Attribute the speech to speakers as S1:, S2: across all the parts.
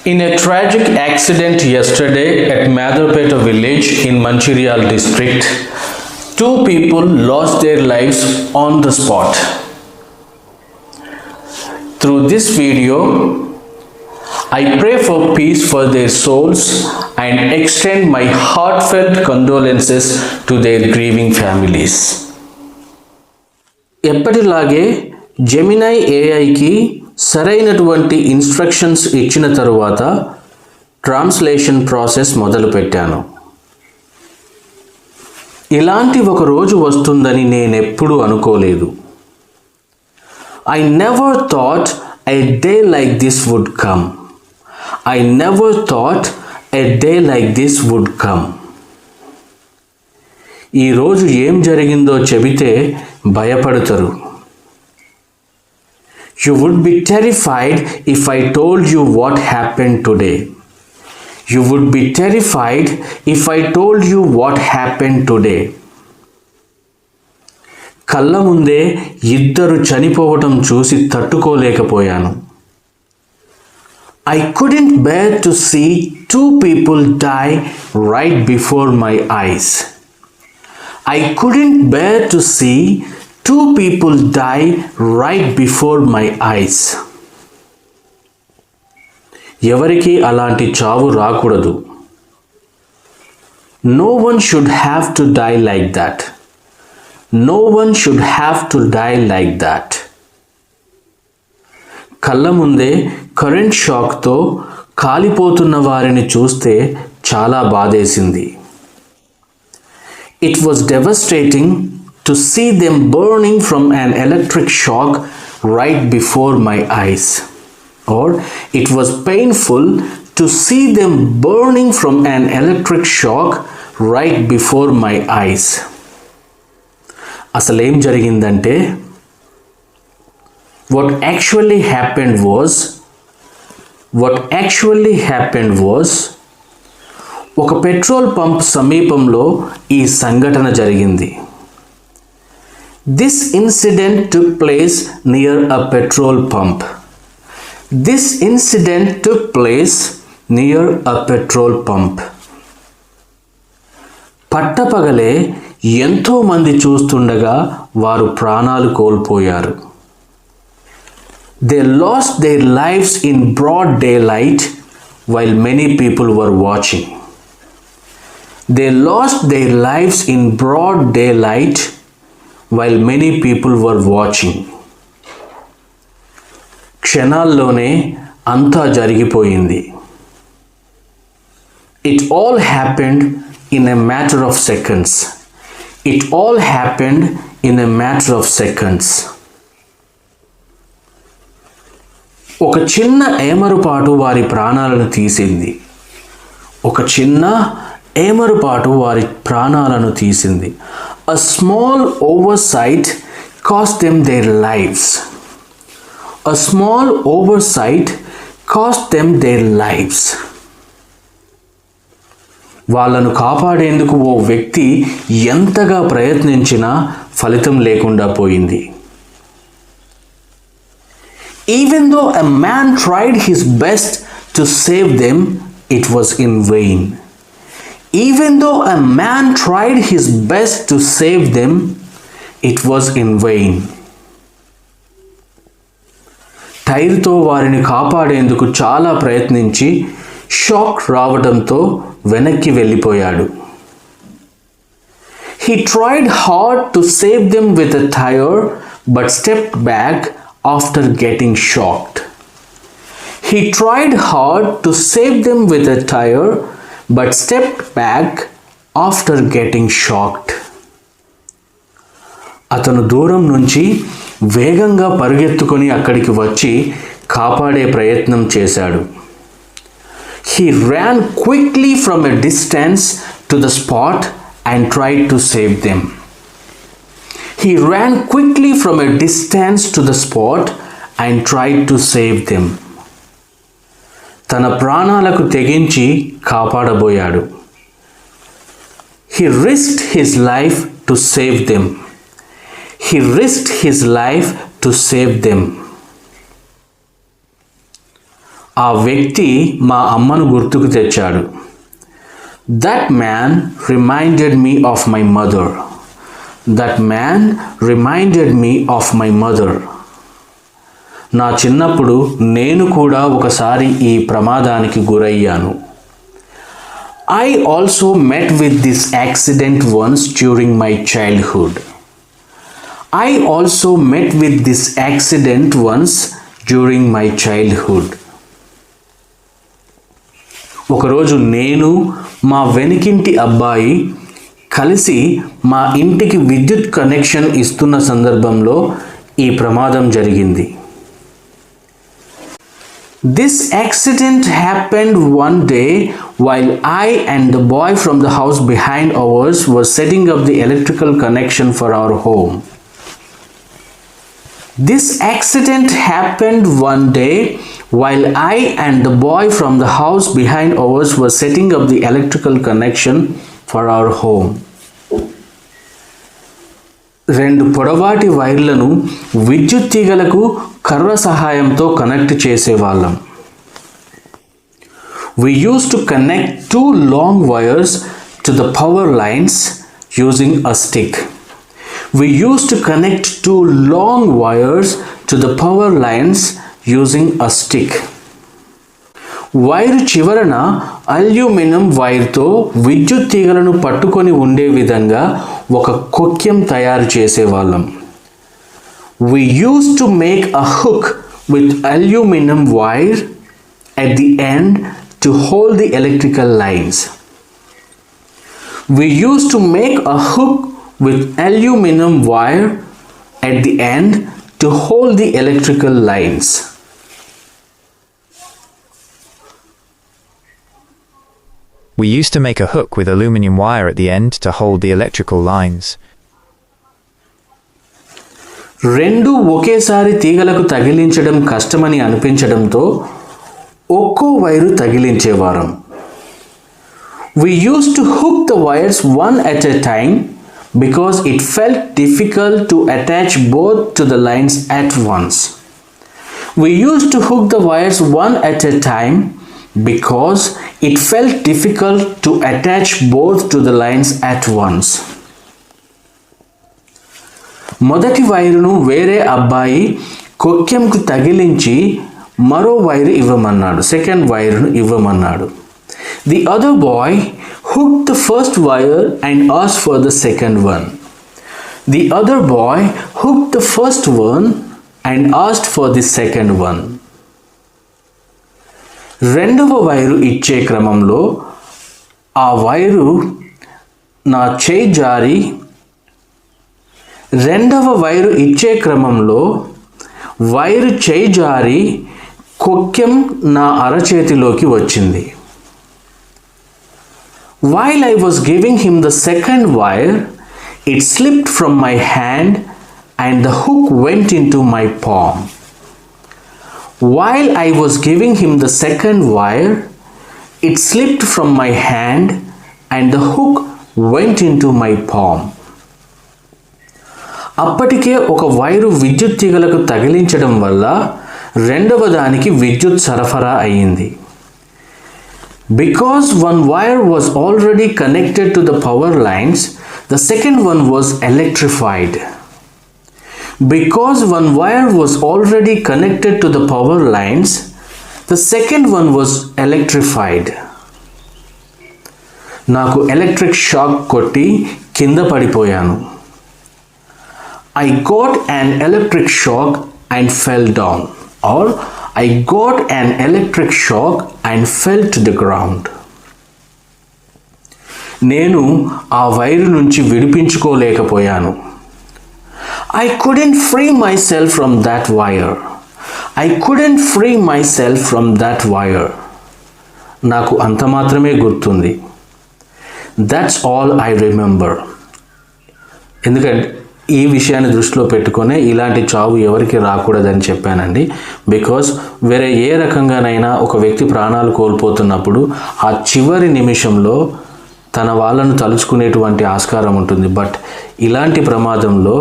S1: In a tragic accident yesterday at Madhurpeta village in Manchiryal district, two people lost their lives on the spot. Through this video, I pray for peace for their souls and extend my heartfelt condolences to their grieving families. ఎప్పటిలాగే Gemini ఏఐకి సరైనటువంటి instructions ఇచ్చిన తరువాత translation process మొదలుపెట్టాను. ఇలాంటి ఒక రోజు వస్తుందని నేనెప్పుడూ అనుకోలేదు. I never thought a day like this would come. I never thought a day like this would come. ఈ రోజు ఏం జరిగిందో చెబితే భయపడతారు. You would be terrified if I told you what happened today. You would be terrified if I told you what happened today. కళ్ళ ముందే ఇద్దరు చనిపోవటం చూసి తట్టుకోలేకపోయాను. I couldn't bear to see two people die right before my eyes. I couldn't bear to see two people die right before my eyes. ఎవరికి అలాంటి చావు రాకూడదు. No one should have to die like that. No one should have to die like that. కళ్ళ ముందే current షాక్తో కాలిపోతున్న వారిని చూస్తే చాలా బాధేసింది. It was devastating to see them burning from an electric shock right before my eyes. Or it was painful to see them burning from an electric shock right before my eyes. అసలేం జరిగిందంటే what actually happened was ఒక petrol pump సమీపంలో ఈ సంఘటన జరిగింది. This incident took place near a petrol pump. This incident took place near a petrol pump. పట్టపగలే ఎంతో మంది చూస్తుండగా వారు ప్రాణాలు కోల్పోయారు. They lost their lives in broad daylight while many people were watching. They lost their lives in broad daylight while many people were watching. క్షణాల్లోనే అంతా జరిగిపోయింది. It all happened in a matter of seconds. It all happened in a matter of seconds. ఒక చిన్న ఏమరుపాటు వారి ప్రాణాలను తీసింది. ఒక చిన్న ఏమరుపాటు వారి ప్రాణాలను తీసింది. A small oversight cost them their lives. A small oversight cost them their lives. వాళ్ళను కాపాడేందుకు ఓ వ్యక్తి ఎంతగా ప్రయత్నించినా ఫలితం లేకుండా పోయింది. Even though a man tried his best to save them, it was in vain. Even though a man tried his best to save them, it was in vain. టైర్తో వారిని కాపాడేందుకు చాలా ప్రయత్నించి షాక్ రావడంతో వెనక్కి వెళ్ళిపోయాడు. He tried hard to save them with a tire but stepped back after getting shocked. He tried hard to save them with a tire but stepped back after getting shocked. అతను దూరం నుంచి వేగంగా పరుగెత్తుకొని అక్కడికి వచ్చి కాపాడే ప్రయత్నం చేశాడు. He ran quickly from a distance to the spot and tried to save them. He ran quickly from a distance to the spot and tried to save them. తన ప్రాణాలకు తెగించి కాపాడబోయాడు. He risked his life to save them. He risked his life to save them. ఆ వ్యక్తి మా అమ్మను గుర్తుకు తెచ్చాడు. That man reminded me of my mother. That man reminded me of my mother. నా చిన్నప్పుడు నేను కూడా ఒకసారి ఈ ప్రమాదానికి గురయ్యాను. I also met with this accident once during my childhood. I also met with this accident once during my childhood. ఒకరోజు నేను మా వెనుకింటి అబ్బాయి కలిసి మా ఇంటికి విద్యుత్ కనెక్షన్ ఇస్తున్న సందర్భంలో ఈ ప్రమాదం జరిగింది. This accident happened one day while I and the boy from the house behind ours were setting up the electrical connection for our home. This accident happened one day while I and the boy from the house behind ours were setting up the electrical connection for our home. రెండు పొడవాటి వైర్లను విద్యుత్ తీగలకు కర్ర సహాయంతో connect చేసేవాళ్ళం. We used to connect two long wires to the power lines using a stick. We used to connect two long wires to the power lines using a stick. Wire చివరన aluminium వైర్తో విద్యుత్ తీగలను పట్టుకొని ఉండే విధంగా ఒక కొక్కెం తయారు చేసేవాళ్ళం. We used to make a hook with aluminum wire at the end to hold the electrical lines. We used to make a hook with aluminum wire at the end to hold the electrical lines.
S2: We used to make a hook with aluminum wire at the end to hold the electrical lines.
S1: రెండు ఒకేసారి తీగలకు తగిలించడం కష్టమని అనిపించడంతో ఒక్కో wire తగిలించేవారం. We used to hook the wires one at a time because it felt difficult to attach both to the lines at once. We used to hook the wires one at a time because it felt difficult to attach both to the lines at once. మొదటి వైరును వేరే అబ్బాయి కొక్కెంకు తగిలించి మరో wire ఇవ్వమన్నాడు, second వైరును ఇవ్వమన్నాడు. The other boy hooked the first wire and asked for the second one. The other boy hooked the first one and asked for the second one. రెండవ వైరు ఇచ్చే క్రమంలో ఆ వైరు నా చేయి జారి వైరు చేయి జారి కొక్కెం నా అరచేతిలోకి వచ్చింది. While I was giving him the second wire, it slipped from my hand and the hook went into my palm. While I was giving him the second wire, it slipped from my hand and the hook went into my palm. అప్పటికే ఒక wire విద్యుత్ తీగలకు తగిలించడం వల్ల రెండవ దానికి విద్యుత్ సరఫరా అయ్యింది. Because one wire was already connected to the power lines, the second one was electrified. Because one wire was already connected to the power lines, the second one was electrified. నాకు electric shock కొట్టి కింద పడిపోయాను. I got an electric shock and fell down, or I got an electric shock and fell to the ground. నేను ఆ wire నుంచి విడిపించుకోలేకపోయాను. I couldn't free myself from that wire. I couldn't free myself from that wire. నాకు అంత మాత్రమే గుర్తుంది. That's all I remember. ఎందుకంటే ఈ విషయాన్ని దృష్టిలో పెట్టుకొని ఇలాంటి చావు ఎవరికి రాకూడదని చెప్పానండి. బికాజ్ వేరే ఏ రకంగానైనా ఒక వ్యక్తి ప్రాణాలు కోల్పోతున్నప్పుడు ఆ చివరి నిమిషంలో తన వాళ్ళను తలుచుకునేటువంటి ఆస్కారం ఉంటుంది. బట్ ఇలాంటి ప్రమాదంలో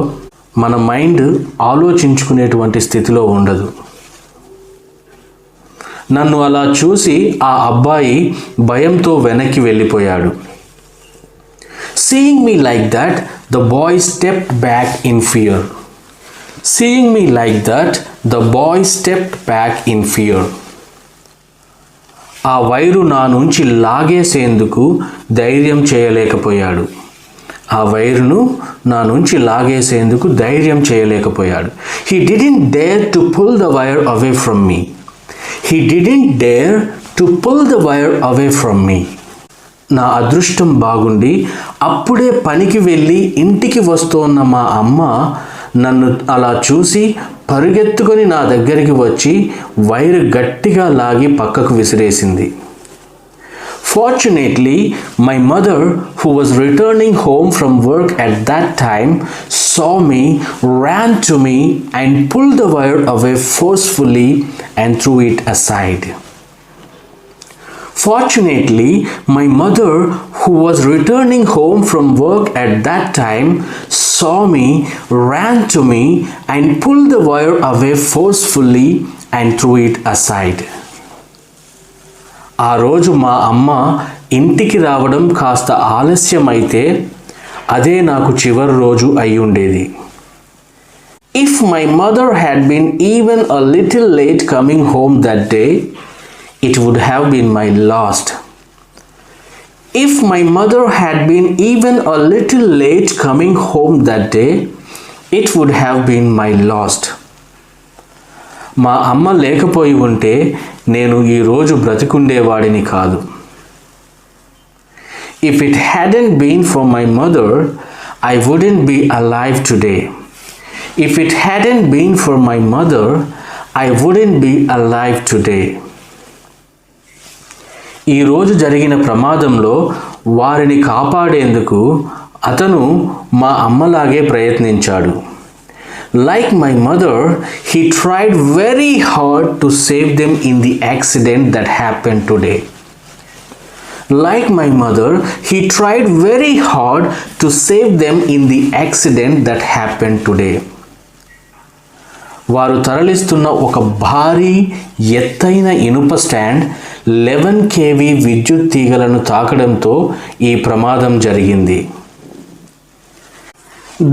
S1: మన మైండ్ ఆలోచించుకునేటువంటి స్థితిలో ఉండదు. నన్ను అలా చూసి ఆ అబ్బాయి భయంతో వెనక్కి వెళ్ళిపోయాడు. Seeing me like that, the boy stepped back in fear. Seeing me like that, the boy stepped back in fear. ఆ వైరు నా నుంచి లాగేసేందుకు ధైర్యం చేయలేకపోయాడు. ఆ వైరును నా నుంచి లాగేసేందుకు ధైర్యం చేయలేకపోయాడు. He didn't dare to pull the wire away from me. He didn't dare to pull the wire away from me. నా అదృష్టం బాగుండి అప్పుడే పనికి వెళ్ళి ఇంటికి వస్తున్న మా అమ్మ నన్ను అలా చూసి పరుగెత్తుకొని నా దగ్గరికి వచ్చి వైరు గట్టిగా లాగి పక్కకు విసిరేసింది. Fortunately, my mother, who was returning home from work at that time, saw me, ran to me and pulled the wire away forcefully and threw it aside. Fortunately, my mother, who was returning home from work at that time, saw me, ran to me and pulled the wire away forcefully and threw it aside. ఆ రోజు మా అమ్మ ఇంటికి రావడం కాస్త ఆలస్యమైతే అదే నాకు చివరి రోజు అయి ఉండేది. If my mother had been even a little late coming home that day, it would have been my last. If my mother had been even a little late coming home that day, it would have been my lost. మా అమ్మ లేకపోయి ఉంటే నేను ఈ రోజు బ్రతికుండేవాడిని కాదు. If it hadn't been for my mother, I wouldn't be alive today. If it hadn't been for my mother, I wouldn't be alive today. ఈ రోజు జరిగిన ప్రమాదంలో వారిని కాపాడేందుకు అతను మా అమ్మలాగే ప్రయత్నించాడు. Like my mother, he tried very hard to save them in the accident that happened today. Like my mother, he tried very hard to save them in the accident that happened today. వారు తరలిస్తున్న ఒక భారీ ఎత్తైన ఇనుప stand 11 kV విద్యుత్ తీగలను తాకడంతో ఈ ప్రమాదం జరిగింది.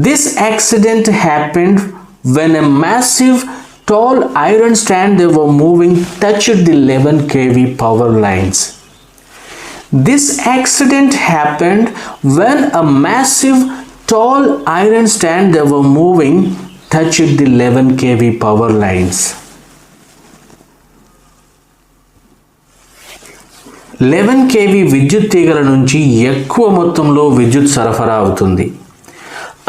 S1: This accident happened when a massive tall iron stand they were moving touched the 11 kV power lines. This accident happened when a massive tall iron stand they were moving touched the 11 kV power lines. 11 kV విద్యుత్ తీగల నుంచి ఎక్కువ మొత్తంలో విద్యుత్ సరఫరా అవుతుంది.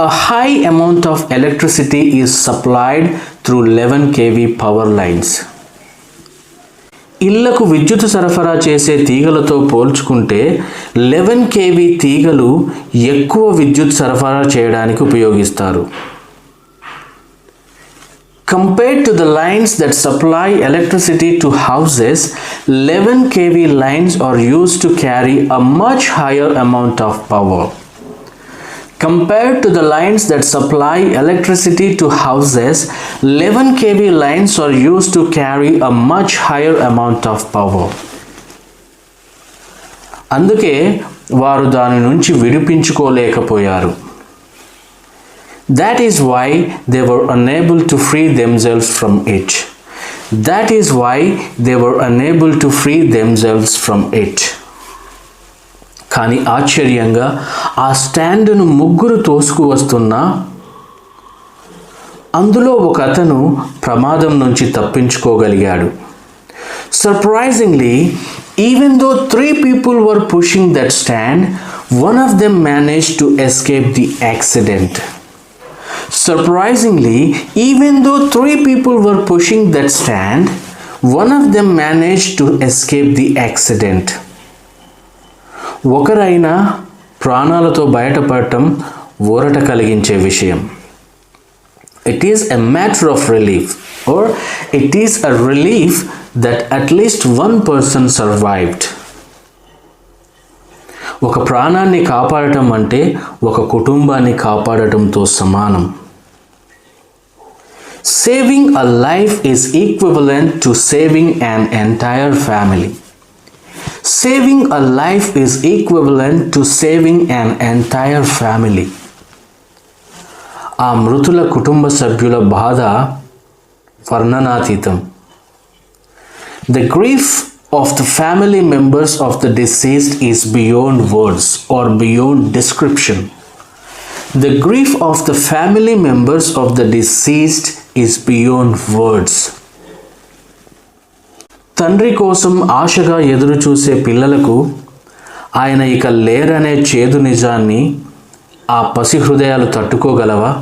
S1: A high amount of electricity is supplied through 11 kV power lines. ఇళ్లకు విద్యుత్ సరఫరా చేసే తీగలతో పోల్చుకుంటే 11 kV తీగలు ఎక్కువ విద్యుత్ సరఫరా చేయడానికి ఉపయోగిస్తారు. Compared to the lines that supply electricity to houses, 11 kV lines are used to carry a much higher amount of power. Compared to the lines that supply electricity to houses, 11 kV lines are used to carry a much higher amount of power. అందుకే వారు దాని నుంచి విడిపించుకోలేకపోయారు. That is why they were unable to free themselves from it. That is why they were unable to free themselves from it. కానీ ఆశ్చర్యంగా ఆ స్టాండును ముగ్గురు తోసుకు వస్తున్నా అందులో ఒక అతను ప్రమాదం నుంచి తప్పించుకోగలిగాడు. Surprisingly, even though 3 people were pushing that stand, one of them managed to escape the accident. Surprisingly, even though 3 people were pushing that stand, one of them managed to escape the accident. ఒకరైనా ప్రాణాలతో బయటపడటం ఊరట కలిగించే విషయం. It is a matter of relief, or it is a relief that at least one person survived. ఒక ప్రాణాన్ని కాపాడటం అంటే ఒక కుటుంబాన్ని కాపాడటంతో సమానం. Saving a life is equivalent to saving an entire family. Saving a life is equivalent to saving an entire family. ఆ మృతుల కుటుంబ సభ్యుల బాధ వర్ణనాతీతం. The grief of the family members of the deceased is beyond words or beyond description. The grief of the family members of the deceased is beyond words. తండ్రి కోసం ఆశగా ఎదురు చూసే పిల్లలకు ఆయన ఇక లేరనే చేదు నిజాన్ని ఆ పసి హృదయాలు తట్టుకోగలవా?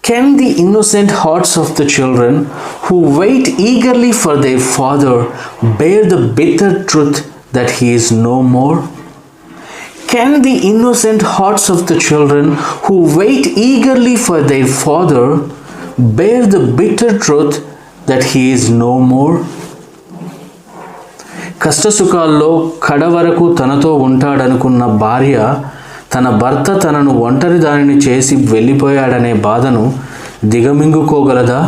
S1: Can the innocent hearts of the children who wait eagerly for their father bear the bitter truth that he is no more? Can the innocent hearts of the children who wait eagerly for their father bear the bitter truth that he is no more? కష్టసుఖాల్లో కడవరకు తనతో ఉంటాడనుకున్న భార్య తన భర్త తనను ఒంటరి దానిని చేసి వెళ్ళిపోయాడనే బాధను దిగమింగుకోగలదా?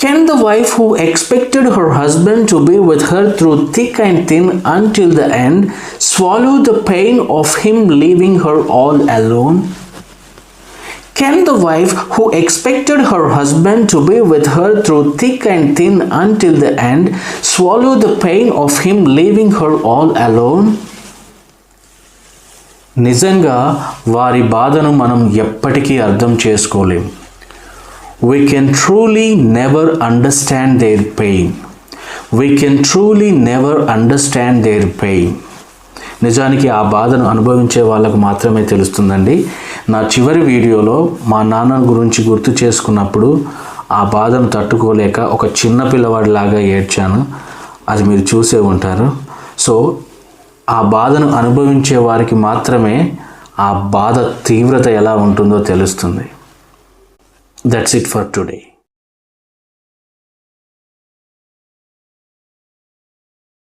S1: Can the wife who expected her husband to be with her through thick and thin until the end swallow the pain of him leaving her all alone? Can the wife who expected her husband to be with her through thick and thin until the end swallow the pain of him leaving her all alone? నిజంగా వారి బాధను మనం ఎప్పటికీ అర్థం చేసుకోలేం. We can truly never understand their pain. We can truly never understand their pain. నిజానికి ఆ బాధను అనుభవించే వాళ్ళకు మాత్రమే తెలుస్తుందండి. నా చివరి వీడియోలో మా నాన్న గురించి గుర్తు చేసుకున్నప్పుడు ఆ బాధను తట్టుకోలేక ఒక చిన్న పిల్లవాడిలాగా ఏడ్చాను. అది మీరు చూసే ఉంటారు. సో ఆ బాధను అనుభవించే వారికి మాత్రమే ఆ బాధ తీవ్రత ఎలా ఉంటుందో తెలుస్తుంది. That's it for today.